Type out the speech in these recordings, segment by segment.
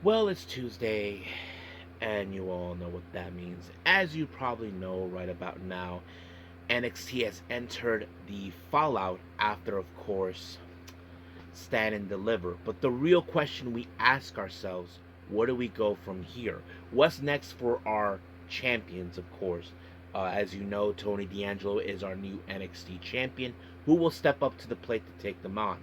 Well, it's Tuesday, and you all know what that means. As you probably know right about now, NXT has entered the fallout after, of course, Stand and Deliver. But the real question we ask ourselves, where do we go from here? What's next for our champions, of course? As you know, Tony D'Angelo is our new NXT champion. Who will step up to the plate to take them on?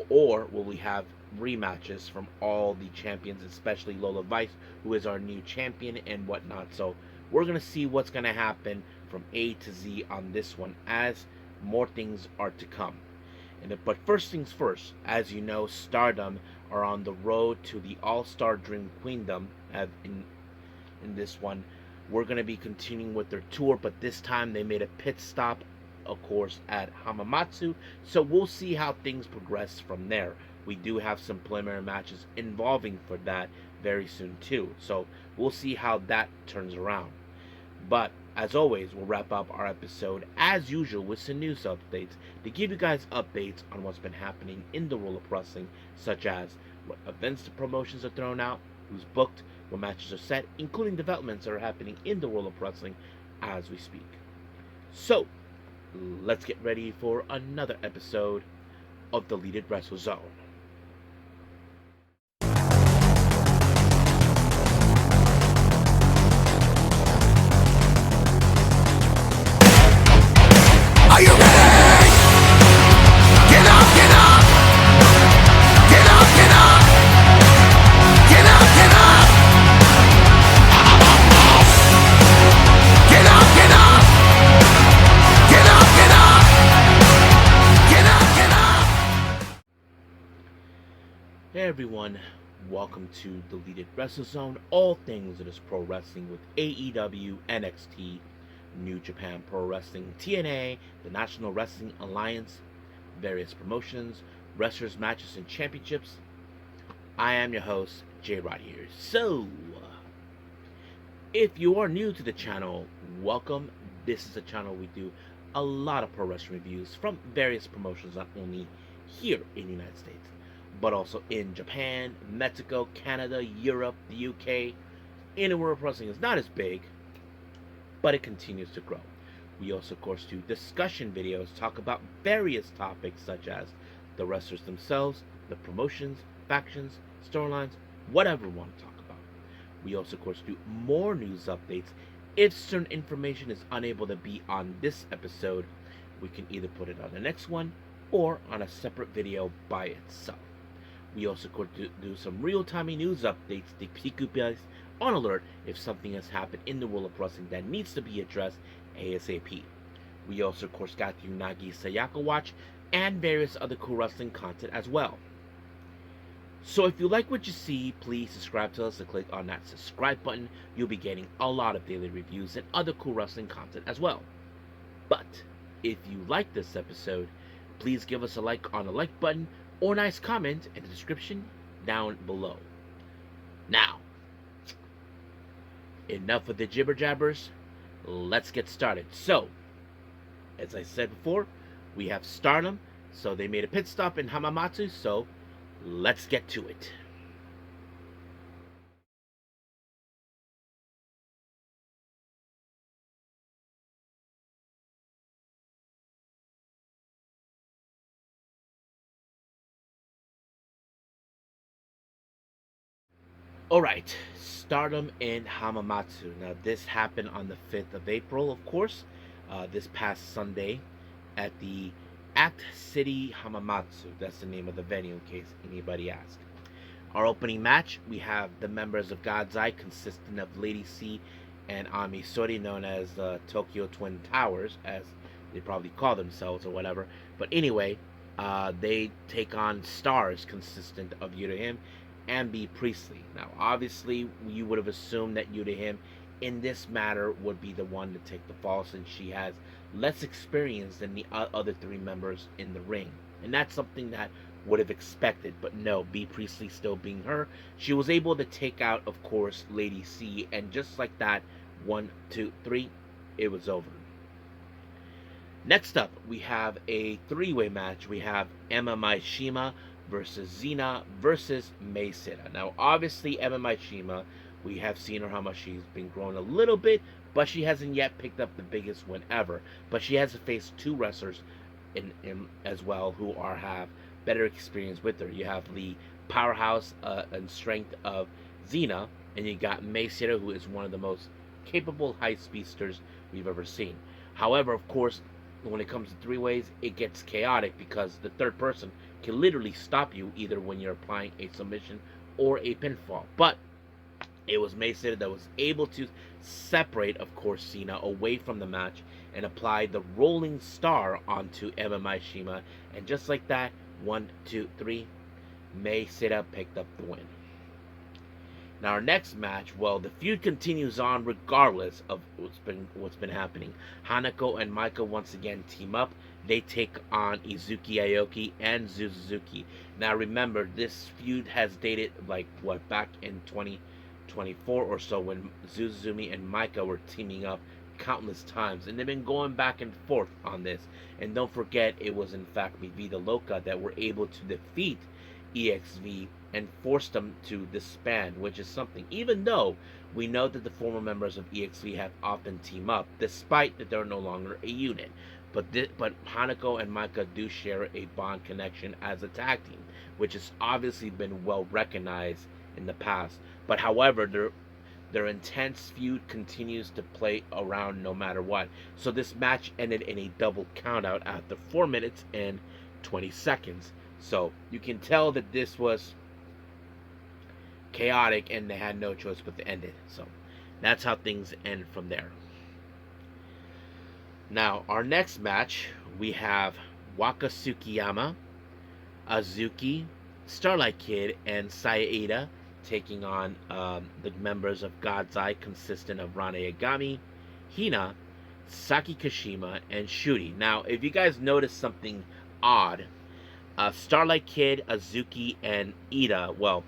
Or will we have rematches from all the champions, especially Lola Vice, who is our new champion and whatnot? So we're going to see what's going to happen from A to Z on this one as more things are to come. But first things first, as you know, Stardom are on the road to the All-Star Dream Queendom. In this one, we're going to be continuing with their tour, but this time they made a pit stop, of course, at Hamamatsu. So we'll see how things progress from there. We do have some preliminary matches involving for that very soon too. So we'll see how that turns around. But as always, we'll wrap up our episode as usual with some news updates to give you guys updates on what's been happening in the world of wrestling, such as what events the promotions are thrown out, who's booked, what matches are set, including developments that are happening in the world of wrestling as we speak. So, let's get ready for another episode of the Deleted Wrestle Zone. Are you ready? Get up, get up! Get up, get up! Get up, get up! Get up, get up! Get up, get up! Get up, get up! Hey everyone, welcome to the Deleted Wrestle Zone, all things that is pro wrestling with AEW, NXT, New Japan Pro Wrestling, TNA, the National Wrestling Alliance, various promotions, wrestlers, matches, and championships. I am your host, J Rod here. So, if you are new to the channel, welcome. This is a channel we do a lot of pro wrestling reviews from various promotions, not only here in the United States, but also in Japan, Mexico, Canada, Europe, the UK, anywhere wrestling is not as big, but it continues to grow. We also, of course, do discussion videos, talk about various topics such as the wrestlers themselves, the promotions, factions, storylines, whatever we want to talk about. We also, of course, do more news updates. If certain information is unable to be on this episode, we can either put it on the next one or on a separate video by itself. We also could do some real-time news updates to keep you guys on alert if something has happened in the world of wrestling that needs to be addressed ASAP. We also, of course, got the Unagi Sayaka Watch and various other cool wrestling content as well. So if you like what you see, please subscribe to us and click on that subscribe button. You'll be getting a lot of daily reviews and other cool wrestling content as well. But if you like this episode, please give us a like on the like button or a nice comment in the description down below. Now, enough of the jibber jabbers, let's get started. So, as I said before, we have Stardom, so they made a pit stop in Hamamatsu, so let's get to it. Alright, Stardom in Hamamatsu. Now, this happened on the 5th of April, of course, this past Sunday at the Act City Hamamatsu. That's the name of the venue, in case anybody asks. Our opening match, we have the members of God's Eye, consisting of Lady C and Ami Sori, known as the Tokyo Twin Towers, as they probably call themselves or whatever. But anyway, they take on Stars, consistent of Yuta Him and B. Priestley. Now, obviously, you would have assumed that Yuta Him in this matter would be the one to take the fall, since she has less experience than the other three members in the ring. And that's something that would have expected, but no, B. Priestley still being her, she was able to take out, of course, Lady C, and just like that, 1, 2, 3, it was over. Next up, we have a three-way match. We have Emma Maishima, versus Xena versus Mei Sita. Now, obviously, Emma Shima, we have seen her how much she's been growing a little bit, but she hasn't yet picked up the biggest win ever. But she has to face two wrestlers in as well who have better experience with her. You have the powerhouse and strength of Xena, and you got Mei Sita, who is one of the most capable high speedsters we've ever seen. However, of course, when it comes to three ways, it gets chaotic because the third person can literally stop you either when you're applying a submission or a pinfall. But it was Mei Sita that was able to separate, of course, Cena away from the match and apply the rolling star onto Emma Shima. And just like that, 1, 2, 3, Mei Sita picked up the win. Now our next match, well, the feud continues on regardless of what's been happening. Hanako and Maika once again team up. They take on Izuki Aoki and Suzuki. Now remember, this feud has dated back in 2024 or so when Zuzumi and Maika were teaming up countless times, and they've been going back and forth on this. And don't forget, it was in fact Mi Vida Loca that were able to defeat EXV and forced them to disband, which is something. Even though we know that the former members of EXV have often teamed up, despite that they're no longer a unit. But Hanako and Maika do share a bond connection as a tag team, which has obviously been well recognized in the past. But however, their intense feud continues to play around no matter what. So this match ended in a double countout after 4 minutes and 20 seconds. So you can tell that this was chaotic and they had no choice but to end it. So that's how things end from there. Now, our next match, we have Waka Tsukiyama, Azuki, Starlight Kid, and Saida taking on the members of God's Eye, consistent of Rana Yagami, Hina, Saki Kashima, and Shuri. Now, if you guys notice something odd, Starlight Kid, Azuki, and Ida, well,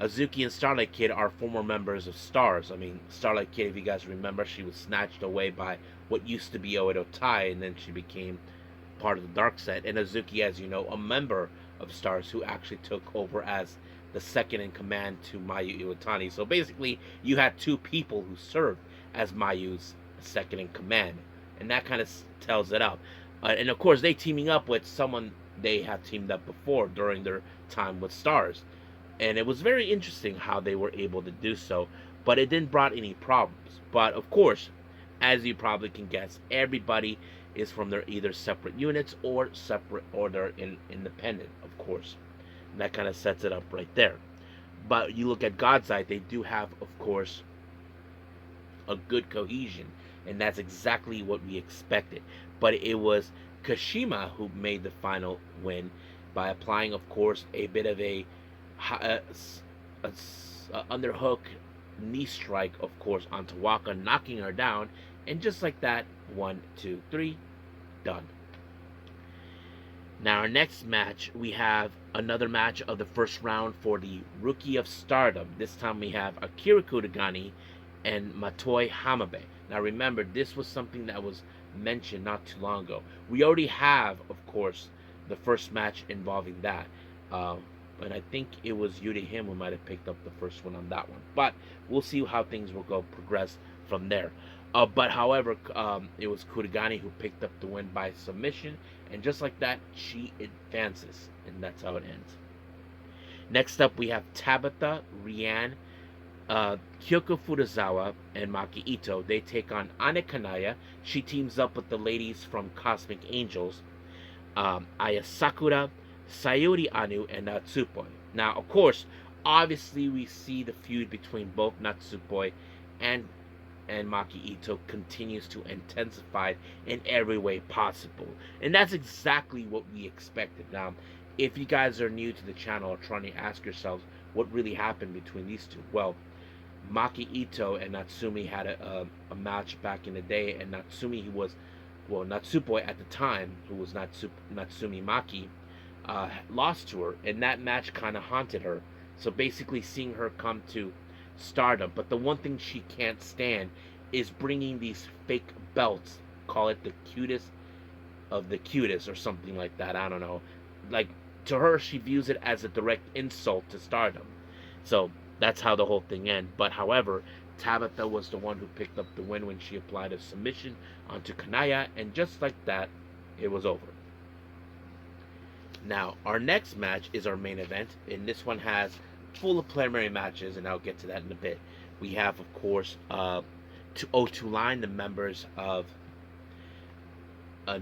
Azuki and Starlight Kid are former members of Stars. I mean, Starlight Kid, if you guys remember, she was snatched away by what used to be Oedo Tai, and then she became part of the Dark Set. And Azuki, as you know, a member of Stars who actually took over as the second in command to Mayu Iwatani. So basically, you had two people who served as Mayu's second in command, and that kind of tells it up. And of course, they teaming up with someone they have teamed up before during their time with Stars. And it was very interesting how they were able to do so, but it didn't brought any problems. But of course, as you probably can guess, everybody is from their either separate units or they're independent, of course. And that kind of sets it up right there. But you look at God's Eye, they do have, of course, a good cohesion, and that's exactly what we expected. But it was Kashima who made the final win by applying, of course, a bit of a underhook knee strike, of course, onto Waka, knocking her down, and just like that, 1, 2, 3, done. Now our next match, we have another match of the first round for the Rookie of Stardom. This time we have Akira Kudagani and Matoi Hamabe. Now remember, this was something that was mentioned not too long ago. We already have, of course, the first match involving that. And I think it was Yuri Him who might have picked up the first one on that one. But we'll see how things will progress from there. But however, it was Kurigani who picked up the win by submission. And just like that, she advances. And that's how it ends. Next up, we have Tabitha, Rian, Kyoko Furuzawa, and Maki Ito. They take on Ane Kanaya. She teams up with the ladies from Cosmic Angels. Aya Sakura, Sayuri Anu, and Natsupoi. Now, of course, obviously we see the feud between both Natsupoi and Maki Ito continues to intensify in every way possible. And that's exactly what we expected. Now, if you guys are new to the channel or trying to ask yourselves what really happened between these two, well, Maki Ito and Natsumi had a match back in the day, and Natsupoi at the time, who was Natsumi Maki, lost to her, and that match kind of haunted her. So basically seeing her come to stardom. But the one thing she can't stand is bringing these fake belts, call it the cutest of the cutest or something like that, I don't know, like to her, she views it as a direct insult to Stardom. So that's how the whole thing ends. But however, Tabitha was the one who picked up the win when she applied a submission onto Kanaya, and just like that, it was over. Now, our next match is our main event, and this one has full of preliminary matches, and I'll get to that in a bit. We have, of course, O2 Line, the members of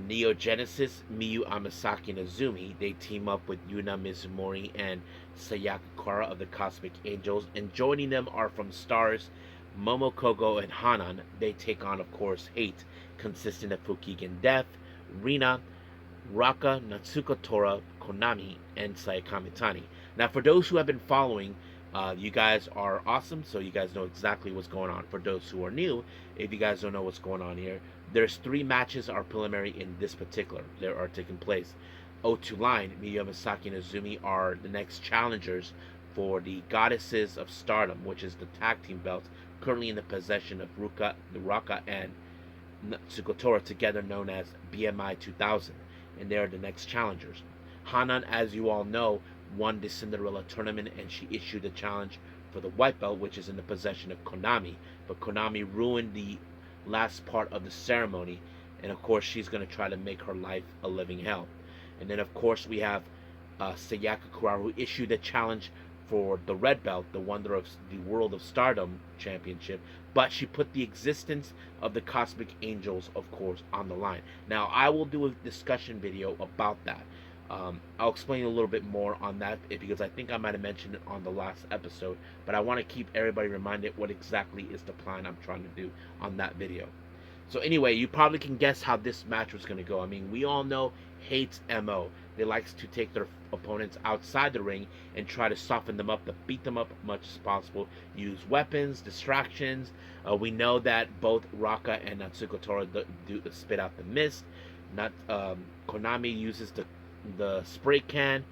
Neo Genesis, Miyu Amasaki and Azumi. They team up with Yuna Mizumori and Sayaka Kara of the Cosmic Angels, and joining them are from Stars, Momokogo and Hanan. They take on, of course, Hate, consisting of Fukigen Death, Rina, Raka, Natsuko Tora, Konami, and Sayaka Mitani. Now, for those who have been following, you guys are awesome, so you guys know exactly what's going on. For those who are new, if you guys don't know what's going on here, there's 3 matches are preliminary in this particular. There are taking place. O2 Line, Miyu Amasaki and Azumi are the next challengers for the Goddesses of Stardom, which is the tag team belt, currently in the possession of Raka and Natsuko Tora, together known as BMI 2000, and they are the next challengers. Hanan, as you all know, won the Cinderella tournament, and she issued a challenge for the white belt, which is in the possession of Konami. But Konami ruined the last part of the ceremony, and of course she's going to try to make her life a living hell. And then of course we have Sayaka Kara, who issued a challenge for the red belt, the Wonder of the World of Stardom Championship, but she put the existence of the Cosmic Angels, of course, on the line. Now I will do a discussion video about that. I'll explain a little bit more on that because I think I might have mentioned it on the last episode, but I want to keep everybody reminded what exactly is the plan I'm trying to do on that video. So anyway, you probably can guess how this match was going to go. I mean, we all know Hate's MO. They likes to take their opponents outside the ring and try to soften them up, to beat them up as much as possible, use weapons, distractions. We know that both Raka and Natsuko Tora do spit out the mist. Konami uses the spray can,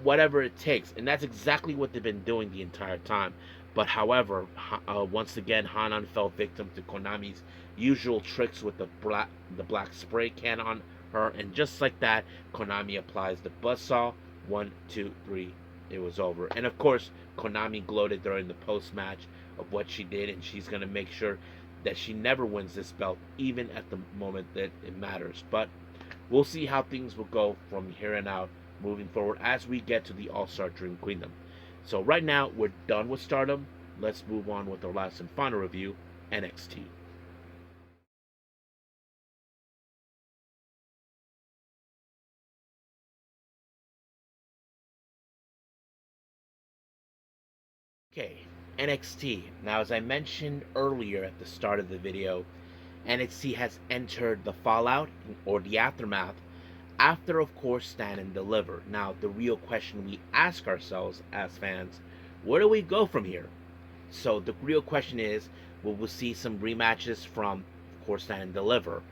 whatever it takes, and that's exactly what they've been doing the entire time. But however, once again, Hanan fell victim to Konami's usual tricks with the black spray can on her, and just like that, Konami applies the buzzsaw. 1, 2, 3, it was over. And of course, Konami gloated during the post-match of what she did, and she's going to make sure that she never wins this belt, even at the moment that it matters. But we'll see how things will go from here on out moving forward as we get to the All-Star Dream Queendom. So right now, we're done with Stardom. Let's move on with our last and final review, NXT. Okay, NXT. Now, as I mentioned earlier at the start of the video, NXT has entered the fallout, or the aftermath, after, of course, Stand and Deliver. Now, the real question we ask ourselves as fans, where do we go from here? So the real question is, will we see some rematches from, of course, Stand and Deliver?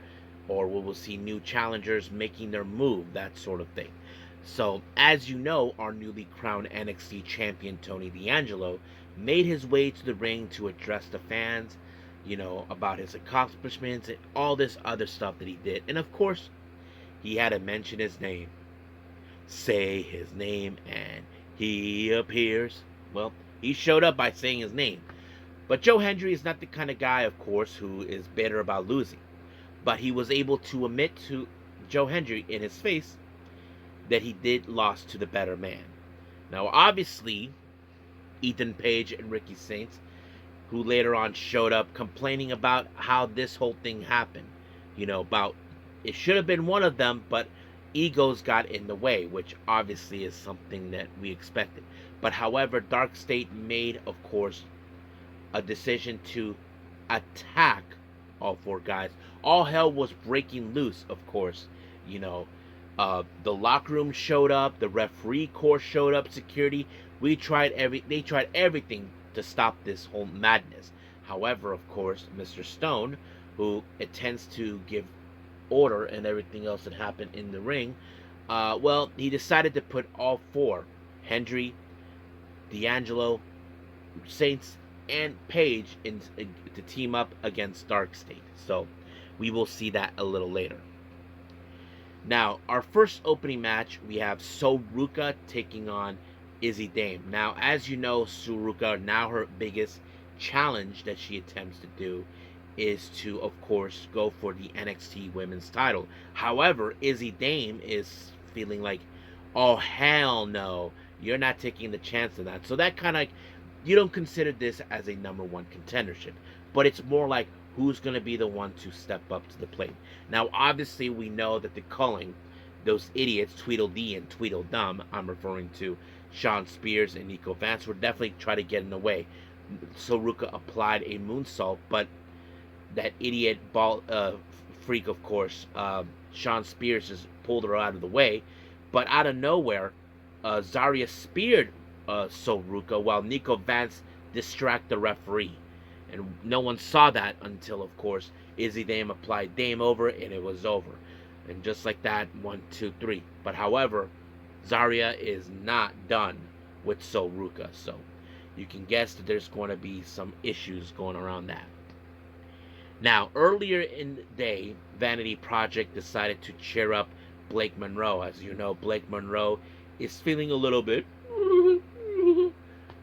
Or will we see new challengers making their move, that sort of thing? So, as you know, our newly crowned NXT champion, Tony D'Angelo, made his way to the ring to address the fans, about his accomplishments and all this other stuff that he did. And of course, he had to mention his name. Say his name and he appears. Well, he showed up by saying his name. But Joe Hendry is not the kind of guy, of course, who is bitter about losing. But he was able to admit to Joe Hendry in his face that he did lose to the better man. Now, obviously, Ethan Page and Ricky Saints, who later on showed up complaining about how this whole thing happened. About it should have been one of them, but egos got in the way, which obviously is something that we expected. But however, Dark State made, of course, a decision to attack all 4 guys. All hell was breaking loose, of course. The locker room showed up, the referee corps showed up, security. They tried everything to stop this whole madness. However, of course, Mr. Stone, who intends to give order and everything else that happened in the ring, he decided to put all 4, Hendry, D'Angelo, Saints, and Page to team up against Dark State. So we will see that a little later. Now, our first opening match, we have Soruka taking on Izzy Dame. Now, as you know, Soruka, now her biggest challenge that she attempts to do is to, of course, go for the NXT Women's title. However, Izzy Dame is feeling like, oh, hell no, you're not taking the chance of that. So that kind of, you don't consider this as a number one contendership, but it's more like who's going to be the one to step up to the plate. Now, obviously, we know that the culling, those idiots, Tweedledee and Tweedledum, I'm referring to Sean Spears and Nico Vance, would definitely try to get in the way. Soruka applied a moonsault, but that idiot ball freak, of course, Sean Spears just pulled her out of the way. But out of nowhere, Zarya speared Soruka while Nico Vance distracted the referee. And no one saw that until, of course, Izzy Dame applied Dame over, and it was over. And just like that, 1, 2, 3. But however, Zarya is not done with Soruka. So you can guess that there's going to be some issues going around that. Now, earlier in the day, Vanity Project decided to cheer up Blake Monroe. As you know, Blake Monroe is feeling a little bit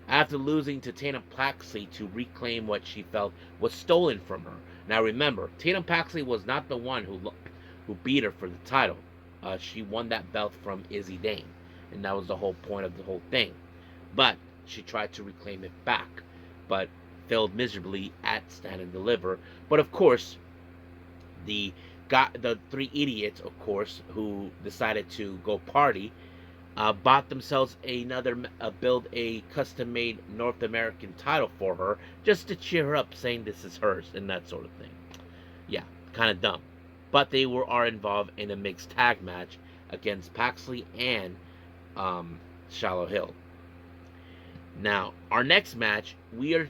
after losing to Tatum Paxley to reclaim what she felt was stolen from her. Now, remember, Tatum Paxley was not the one who beat her for the title. She won that belt from Izzy Dame, and that was the whole point of the whole thing. But she tried to reclaim it back, but failed miserably at Stand and Deliver. But of course, the three idiots, of course, who decided to go party, bought themselves build a custom-made North American title for her just to cheer her up, saying this is hers and that sort of thing. Yeah, kind of dumb. But they are involved in a mixed tag match against Paxley and Shallow Hill. Now, our next match, we are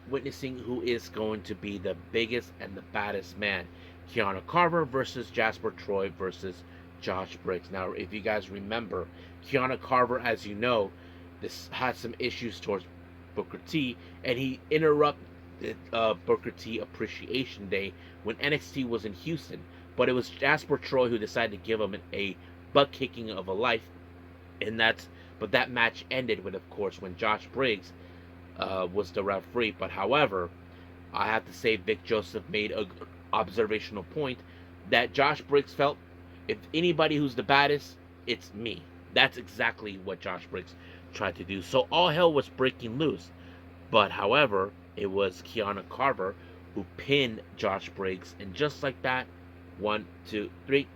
witnessing who is going to be the biggest and the baddest man. Kiana Carver versus Jasper Troy versus Josh Briggs. Now, if you guys remember, Kiana Carver, as you know, this had some issues towards Booker T, and he interrupted Booker T Appreciation Day when NXT was in Houston. But it was Jasper Troy who decided to give him a butt kicking of a life, and that match ended with, of course, when Josh Briggs was the referee. But however, I have to say Vic Joseph made an observational point that Josh Briggs felt, if anybody who's the baddest, it's me. That's exactly what Josh Briggs tried to do. So all hell was breaking loose. But however, it was Kiana Carver who pinned Josh Briggs, and just like that, 1, 2, 3,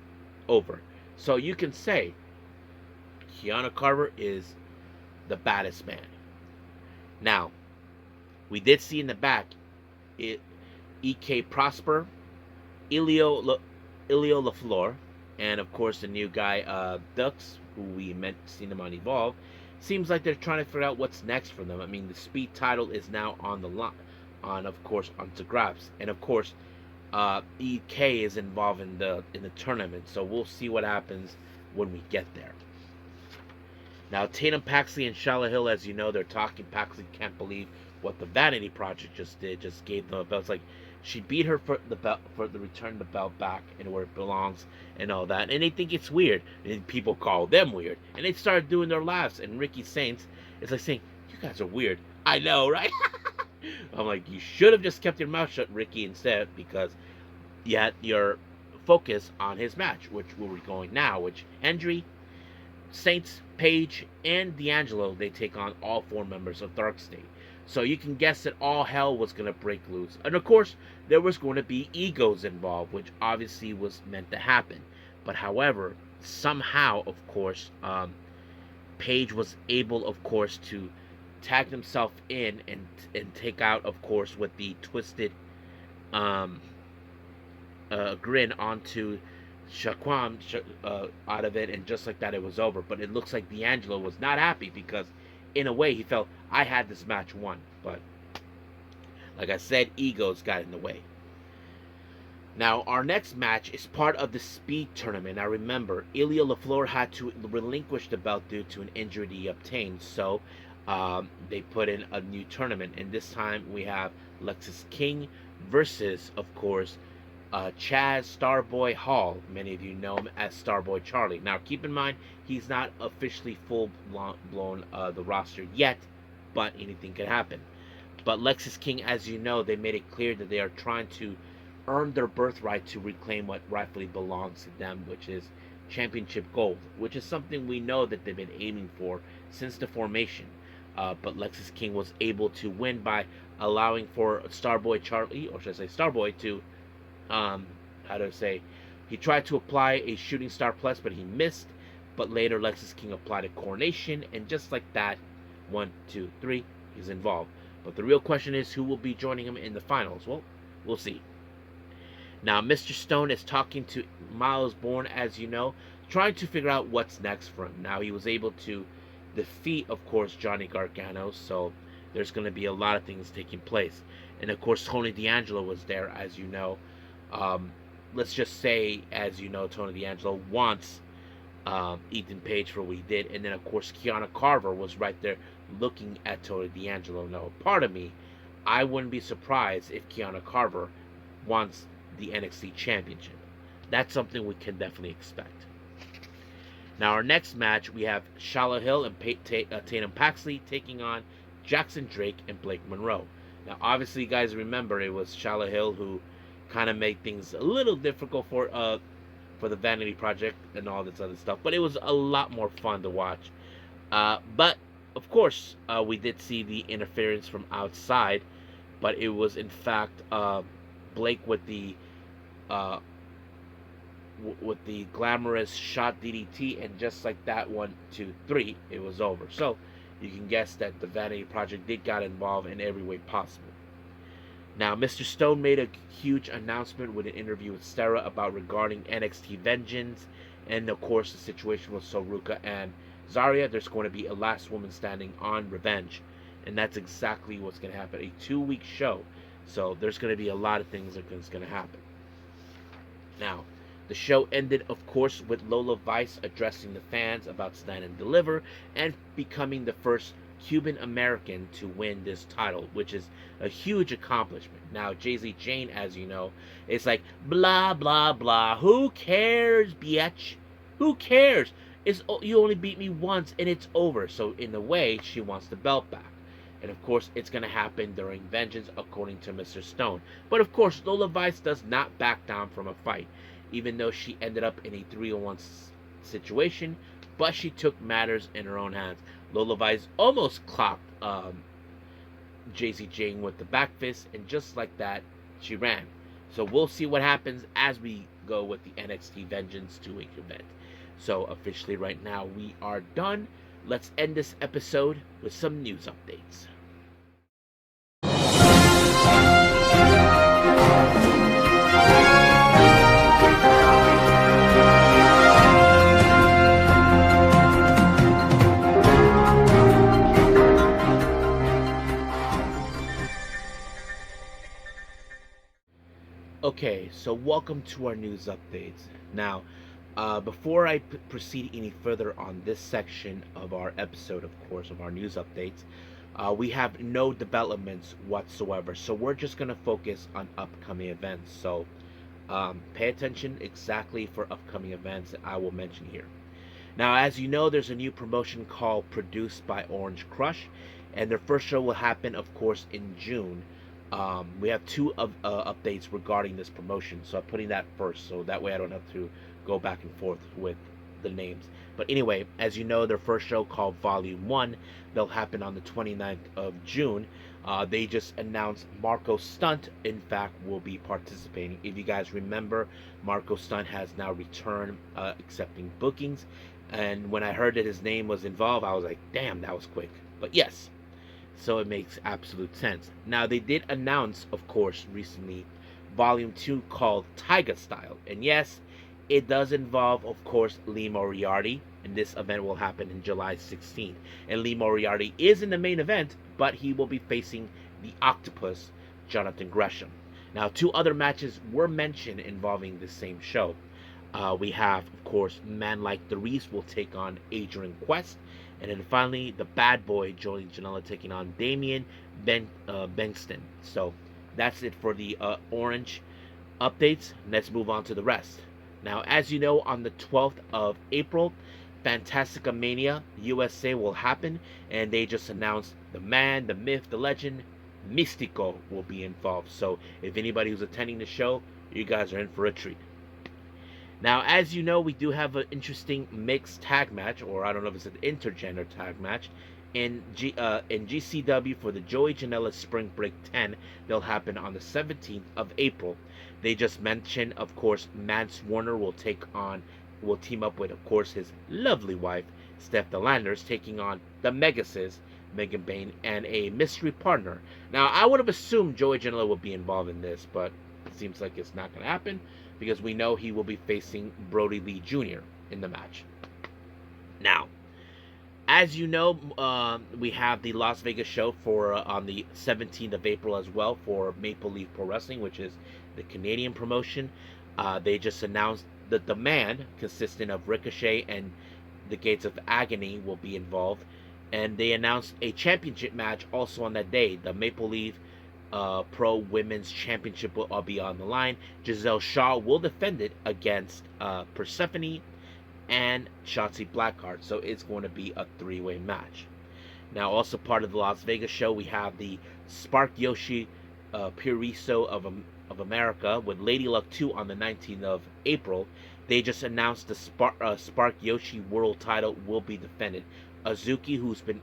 over. So you can say Kiana Carver is the baddest man. Now, we did see in the back E.K. Prosper, Ilio LaFleur, and of course the new guy Dux, who we seen him on Evolve. Seems like they're trying to figure out what's next for them. I mean, the Speed title is now on the line, onto grabs, and of course EK is involved in the tournament. So we'll see what happens when we get there. Now, Tatum Paxley and Shallow Hill, as you know, they're talking. Paxley can't believe what the Vanity Project just did. Just gave them a belt. It's like she beat her for the belt, for the return the belt back and where it belongs and all that. And they think it's weird. And people call them weird. And they started doing their laughs. And Ricky Saints is like saying, "You guys are weird." I know, right? I'm like, you should have just kept your mouth shut, Ricky, instead, because you had your focus on his match, which we're going now, which Hendry, Saints, Page, and D'Angelo, they take on all 4 members of Dark State. So you can guess that all hell was going to break loose. And of course, there was going to be egos involved, which obviously was meant to happen. But however, somehow, of course, Page was able, of course, to tag himself in and take out, of course, with the twisted grin onto Shaquam out of it, and just like that, it was over. But it looks like D'Angelo was not happy because, in a way, he felt, I had this match won. But, like I said, egos got in the way. Now, our next match is part of the Speed tournament. Now, remember, Ilya LaFleur had to relinquish the belt due to an injury he obtained. So, they put in a new tournament. And this time, we have Lexis King versus, of course, Chaz Starboy Hall. Many of you know him as Starboy Charlie. Now, keep in mind, he's not officially full blown the roster yet, but anything could happen. But Lexis King, as you know, they made it clear that they are trying to earn their birthright to reclaim what rightfully belongs to them, which is championship gold, which is something we know that they've been aiming for since the formation. But Lexis King was able to win by allowing for Starboy Charlie, or should I say Starboy, to how to say, he tried to apply a shooting star plus, but he missed. But later, Lexis King applied a coronation, and just like that, 1, 2, 3, he's involved. But the real question is, who will be joining him in the finals? Well, we'll see. Now, Mr. Stone is talking to Miles Bourne, as you know, trying to figure out what's next for him. Now, he was able to defeat, of course, Johnny Gargano, so there's going to be a lot of things taking place. And, of course, Tony D'Angelo was there, as you know. Let's just say, as you know, Tony D'Angelo wants Ethan Page for what he did. And then, of course, Kiana Carver was right there looking at Tony D'Angelo. Now, part of me, I wouldn't be surprised if Kiana Carver wants the NXT Championship. That's something we can definitely expect. Now, our next match, we have Shala Hill and Tatum Paxley taking on Jackson Drake and Blake Monroe. Now, obviously, you guys remember it was Shala Hill who kind of made things a little difficult for the Vanity Project and all this other stuff, but it was a lot more fun to watch. But of course, we did see the interference from outside, but it was in fact Blake with the glamorous shot DDT, and just like that, 1, 2, 3, it was over. So you can guess that the Vanity Project did got involved in every way possible. Now, Mr. Stone made a huge announcement with an interview with Sarah about regarding NXT Vengeance, and of course the situation with Soruka and Zarya. There's going to be a last woman standing on Revenge, and that's exactly what's going to happen. A 2-week show, so there's going to be a lot of things that's going to happen. Now, the show ended, of course, with Lola Vice addressing the fans about Stand and Deliver and becoming the first Cuban American to win this title, which is a huge accomplishment. Now, Jay-Z Jane, as you know, is like, blah, blah, blah. Who cares, bitch? Who cares? You only beat me once and it's over. So, in a way, she wants the belt back. And, of course, it's going to happen during Vengeance, according to Mr. Stone. But, of course, Lola Vice does not back down from a fight, even though she ended up in a 3-on-1 situation, but she took matters in her own hands. Lola Vice almost clocked JC Jane with the back fist, and just like that, she ran. So we'll see what happens as we go with the NXT Vengeance 2-week event. So officially right now, we are done. Let's end this episode with some news updates. Okay, so welcome to our news updates. Now, before I proceed any further on this section of our episode, of course, of our news updates, we have no developments whatsoever. So we're just going to focus on upcoming events. So pay attention exactly for upcoming events that I will mention here. Now, as you know, there's a new promotion called Produced by Orange Crush, and their first show will happen, of course, in June. We have 2 updates regarding this promotion, so I'm putting that first, so that way I don't have to go back and forth with the names. But anyway, as you know, their first show, called Volume 1, they'll happen on the 29th of June. They just announced Marco Stunt, in fact, will be participating. If you guys remember, Marco Stunt has now returned accepting bookings, and when I heard that his name was involved, I was like, damn, that was quick. But yes, so it makes absolute sense. Now, they did announce, of course, recently, Volume 2 called Tiger Style. And yes, it does involve, of course, Lee Moriarty. And this event will happen in July 16th. And Lee Moriarty is in the main event, but he will be facing the Octopus, Jonathan Gresham. Now, 2 other matches were mentioned involving the same show. We have, of course, Man Like the Reese will take on Adrian Quest. And then finally, the Bad Boy, Joey Janela, taking on Damian Bengston. So that's it for the Orange updates. Let's move on to the rest. Now, as you know, on the 12th of April, Fantastica Mania USA will happen, and they just announced the man, the myth, the legend, Mystico will be involved. So, if anybody who's attending the show, you guys are in for a treat. Now, as you know, we do have an interesting mixed tag match, or I don't know if it's an intergender tag match, in GCW for the Joey Janela Spring Break 10. They'll happen on the 17th of April. They just mentioned, of course, Mance Warner will team up with, of course, his lovely wife, Steph Delanders, taking on the Megasis, Megan Bayne, and a mystery partner. Now, I would have assumed Joey Janela would be involved in this, but it seems like it's not going to happen because we know he will be facing Brody Lee Jr. in the match. Now, as you know, we have the Las Vegas show for on the 17th of April as well for Maple Leaf Pro Wrestling, which is the Canadian promotion. They just announced that the man, consisting of Ricochet and the Gates of Agony, will be involved. And they announced a championship match also on that day. The Maple Leaf Pro Women's Championship will be on the line. Giselle Shaw will defend it against Persephone and Shotzi Blackheart. So it's going to be a three-way match. Now, also part of the Las Vegas show, we have the Spark Joshi Puroresu of America with Lady Luck 2 on the 19th of April. They just announced the Spark Joshi World title will be defended. Azuki, who's been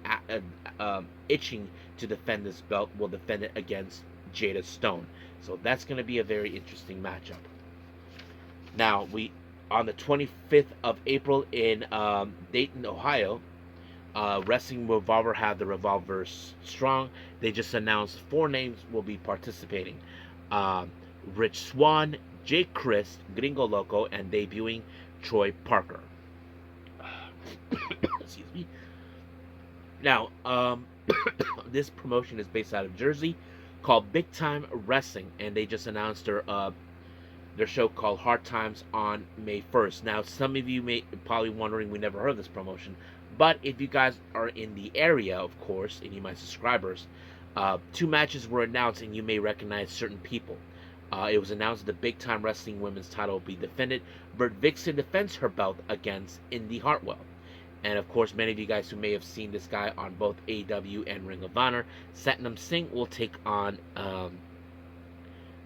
itching to defend this belt, will defend it against Jada Stone. So that's going to be a very interesting matchup. Now, on the 25th of April in Dayton, Ohio, Wrestling Revolver have the Revolver Strong. They just announced 4 names will be participating. Rich Swann, Jake Christ, Gringo Loco, and debuting Troy Parker. Excuse me. Now, this promotion is based out of Jersey, called Big Time Wrestling, and they just announced their show called Hard Times on May 1st. Now, some of you may probably wondering, we never heard of this promotion, but if you guys are in the area, of course, and you my subscribers, 2 matches were announced, and you may recognize certain people. It was announced the Big Time Wrestling Women's title will be defended. Britt Vixen defends her belt against Indy Hartwell. And of course, many of you guys who may have seen this guy on both AEW and Ring of Honor, Satnam Singh will take on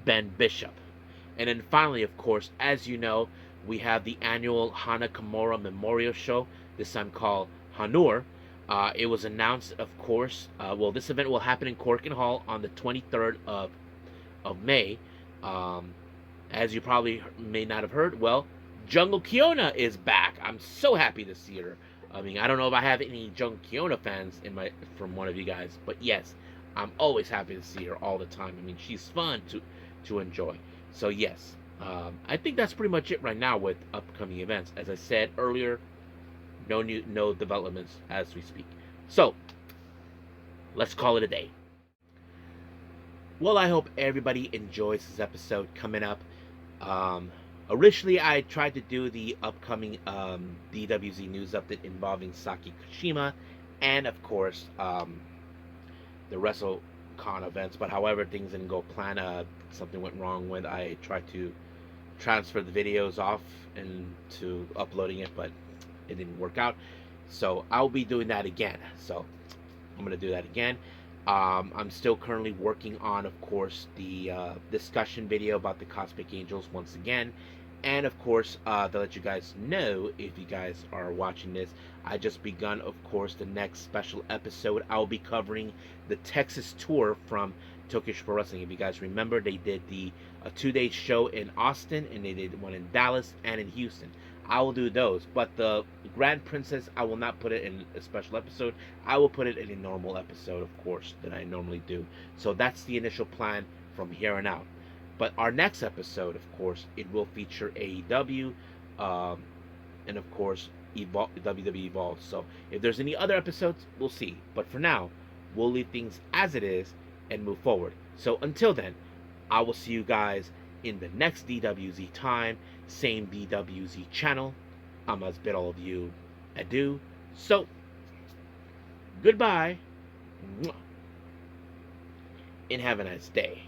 Ben Bishop. And then finally, of course, as you know, we have the annual Hana Kimora Memorial Show, this time called Hanur. It was announced, of course, this event will happen in Corkin Hall on the 23rd of May. As you probably may not have heard, Jungle Kiona is back. I'm so happy to see her. I mean, I don't know if I have any Jungle Kiona fans from one of you guys, but yes, I'm always happy to see her all the time. I mean, she's fun to enjoy. So yes, I think that's pretty much it right now with upcoming events. As I said earlier, no developments as we speak. So let's call it a day. Well, I hope everybody enjoys this episode coming up. Originally, I tried to do the upcoming DWZ news update involving Saki Kashima and, of course, the WrestleCon events. But however, things didn't go plan. Something went wrong when I tried to transfer the videos off and to uploading it, but it didn't work out. So I'll be doing that again. So I'm going to do that again. I'm still currently working on, of course, the discussion video about the Cosmic Angels once again. And, of course, to let you guys know, if you guys are watching this, I just begun, of course, the next special episode. I'll be covering the Texas tour from Tokyo Pro Wrestling. If you guys remember, they did a 2-day show in Austin, and they did one in Dallas and in Houston. I will do those, but the Grand Princess, I will not put it in a special episode. I will put it in a normal episode, of course, that I normally do. So that's the initial plan from here on out. But our next episode, of course, it will feature AEW, and of course, WWE Evolved. So if there's any other episodes, we'll see. But for now, we'll leave things as it is and move forward. So until then, I will see you guys in the next DWZ time, same DWZ channel. I must bid all of you adieu. So, goodbye, and have a nice day.